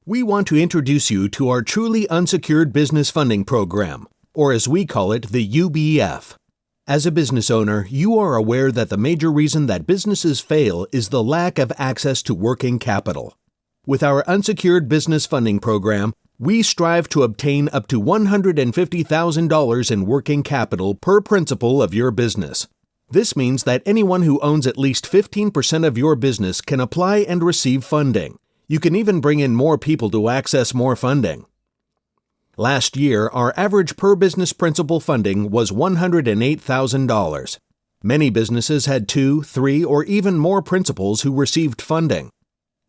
We want to introduce you to our truly unsecured business funding program, or as we call it, the UBF. As a business owner, you are aware that the major reason that businesses fail is the lack of access to working capital. With our unsecured business funding program, we strive to obtain up to $150,000 in working capital per principal of your business. This means that anyone who owns at least 15% of your business can apply and receive funding. You can even bring in more people to access more funding. Last year, our average per business principal funding was $108,000. Many businesses had 2, 3, or even more principals who received funding.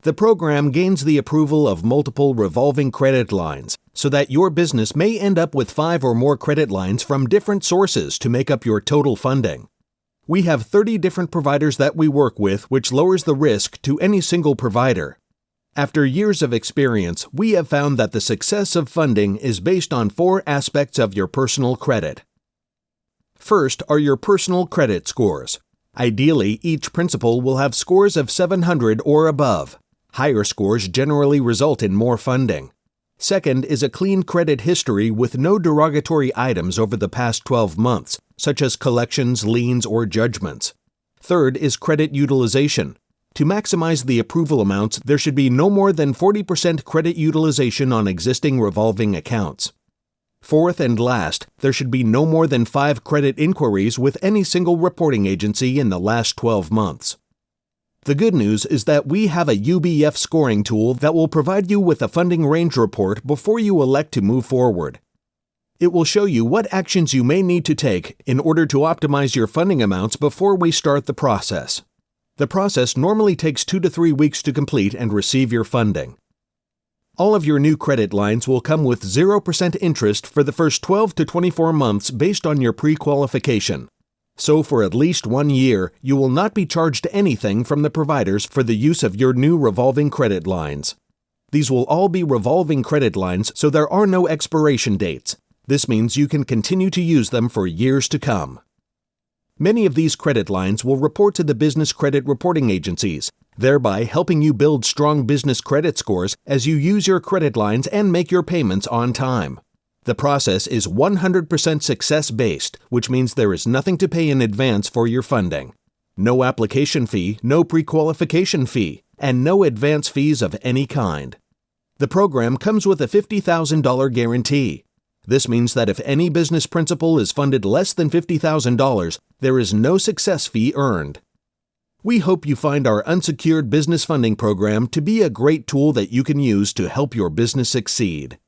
The program gains the approval of multiple revolving credit lines, so that your business may end up with 5 or more credit lines from different sources to make up your total funding. We have 30 different providers that we work with, which lowers the risk to any single provider. After years of experience, we have found that the success of funding is based on 4 aspects of your personal credit. First are your personal credit scores. Ideally, each principal will have scores of 700 or above. Higher scores generally result in more funding. Second is a clean credit history with no derogatory items over the past 12 months, such as collections, liens, or judgments. Third is credit utilization. To maximize the approval amounts, there should be no more than 40% credit utilization on existing revolving accounts. Fourth and last, there should be no more than 5 credit inquiries with any single reporting agency in the last 12 months. The good news is that we have a UBF scoring tool that will provide you with a funding range report before you elect to move forward. It will show you what actions you may need to take in order to optimize your funding amounts before we start the process. The process normally takes 2 to 3 weeks to complete and receive your funding. All of your new credit lines will come with 0% interest for the first 12 to 24 months based on your pre-qualification. So for at least 1 year, you will not be charged anything from the providers for the use of your new revolving credit lines. These will all be revolving credit lines, so there are no expiration dates. This means you can continue to use them for years to come. Many of these credit lines will report to the business credit reporting agencies, thereby helping you build strong business credit scores as you use your credit lines and make your payments on time. The process is 100% success-based, which means there is nothing to pay in advance for your funding. No application fee, no pre-qualification fee, and no advance fees of any kind. The program comes with a $50,000 guarantee. This means that if any business principal is funded less than $50,000, there is no success fee earned. We hope you find our unsecured business funding program to be a great tool that you can use to help your business succeed.